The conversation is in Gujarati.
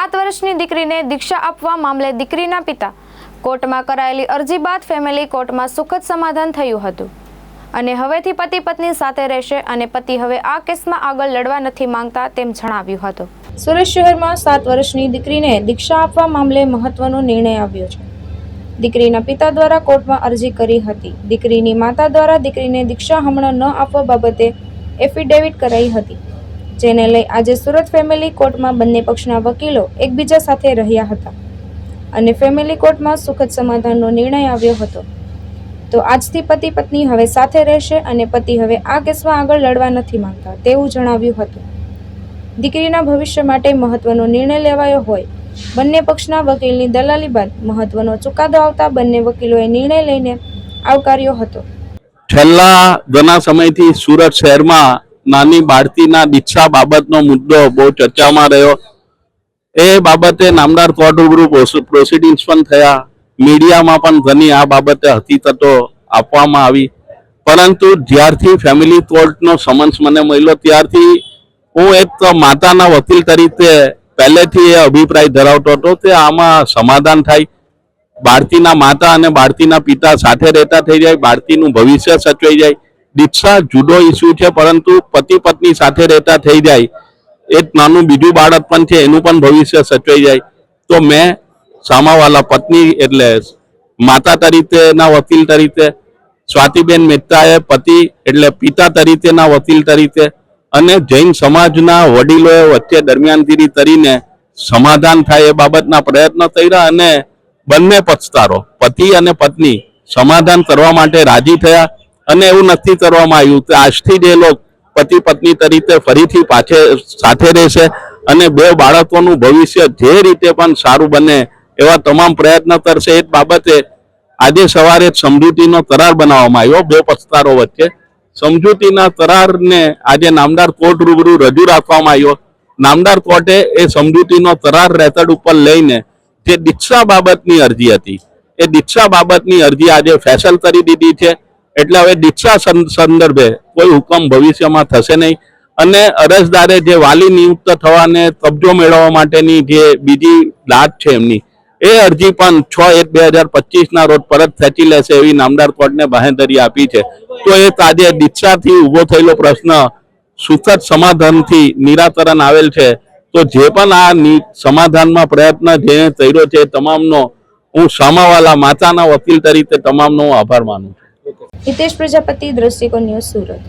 7 વર્ષની દીકરીને દીક્ષા આપવા મામલે દીકરીના પિતા કોર્ટમાં કરાયેલી અરજી બાદ ફેમિલી કોર્ટમાં સુખદ સમાધાન થયું હતું અને હવેથી પતિ પત્ની સાથે રહેશે અને પતિ હવે આ કેસમાં આગળ લડવા નથી માંગતા તેમ જણાવ્યું હતું। સુરત શહેરમાં 7 વર્ષની દીકરીને દીક્ષા આપવા મામલે મહત્વનો નિર્ણય આવ્યો છે। દીકરીના પિતા દ્વારા કોર્ટમાં અરજી કરી હતી। દીકરીની માતા દ્વારા દીકરીને દીક્ષા હમણાં ન આપવા બાબતે એફિડેવિટ કરાઈ હતી, જેને લઈ આજે સુરત ફેમિલી કોર્ટમાં બંને પક્ષના વકીલો એકબીજા સાથે રહ્યા હતા અને ફેમિલી કોર્ટમાં સુખદ સમાધાનનો નિર્ણય આવ્યો હતો। તો આજથી પતિ પત્ની હવે સાથે રહેશે અને પતિ હવે આ કેસમાં આગળ લડવા નથી માંગતા તેવું જણાવ્યું હતું। દીકરીના ભવિષ્ય માટે મહત્વનો નિર્ણય લેવાયો હોય બંને પક્ષના વકીલની દલાલી બાદ મહત્વનો ચુકાદો આવતા બંને વકીલોએ નિર્ણય લઈને આવકાર્યો હતો। છેલ્લા ઘણા સમયથી સુરત શહેરમાં નાની બાળકીના દીક્ષા બાબતનો મુદ્દો બહુ ચર્ચામાં રહ્યો। એ બાબતે નામદાર કોર્ટ રૂબરૂ પ્રોસિડિંગ્સ પણ થયા, મીડિયામાં પણ ઘણી આ બાબતે હકીકતો આપવામાં આવી, પરંતુ જ્યારથી ફેમિલી કોર્ટનો સમન્સ મને મળ્યો ત્યારથી હું એક માતાના વકીલ તરીકે પહેલેથી એ અભિપ્રાય ધરાવતો હતો કે આમાં સમાધાન થાય, બાળકીના માતા અને બાળકીના પિતા સાથે રહેતા થઈ જાય, બાળકીનું ભવિષ્ય સચવાઈ જાય। દીક્ષા જુદો ઇસ્યુ છે, પરંતુ પતિ પત્ની સાથે રહેતા થઈ જાય, એક નાનું બીજું બાળક પણ છે, એનું પણ ભવિષ્ય સચવાઈ જાય। તો મેં સામાવાલા પત્ની એટલે માતા તરીકેના વકીલ તરીકે, સ્વાતિબેન મહેતાએ પતિ એટલે પિતા તરીકેના વકીલ તરીકે અને જૈન સમાજના વડીલોએ વચ્ચે દરમિયાનગીરી કરીને સમાધાન થાય એ બાબતના પ્રયત્નો કર્યા અને બંને પક્ષકારો પતિ અને પત્ની સમાધાન કરવા માટે રાજી થયા અને એવું નક્કી કરવામાં આવ્યું કે આજથી જ એ લોકો પતિ પત્ની તરીકે ફરીથી સાથે રહેશે અને બે બાળકોનું ભવિષ્ય જે રીતે પણ સારું બને એવા તમામ પ્રયત્ન કરશે। એ બાબતે આજે સવારે સમજૂતીનો કરાર બનાવવામાં આવ્યો બે પક્ષકારો વચ્ચે। સમજૂતીના કરારને આજે નામદાર કોર્ટ રૂબરૂ રજૂ રાખવામાં આવ્યો। નામદાર કોર્ટે એ સમજૂતીનો કરાર રેકોર્ડ ઉપર લઈને જે દીક્ષા બાબતની અરજી હતી એ દીક્ષા બાબતની અરજી આજે ફેસલ કરી દીધી છે। એટલે હવે દીક્ષા સંદર્ભે કોઈ હુકમ ભવિષ્યમાં થશે નહીં અને અરજદારે જે વાલી નિયુક્ત થવાને કબજો મેળવવા માટેની જે બીજી લાટ છે એમની એ અરજી પણ 6/1/2025 રોજ પરત ખેંચી લેશે એવી નામદાર કોર્ટને બાંહેધરી આપી છે। તો એ આજે દીક્ષાથી ઉભો થયેલો પ્રશ્ન સુખદ સમાધાનથી નિરાકરણ આવેલ છે। તો જે પણ આ સમાધાનમાં પ્રયત્ન જે કર્યો છે તમામનો હું સામાવાલા માતાના વકીલ તરીકે તમામનો આભાર માનું છું। હિતેશ પ્રજાપતિ, દ્રષ્ટિકોણ ન્યૂઝ, સુરત।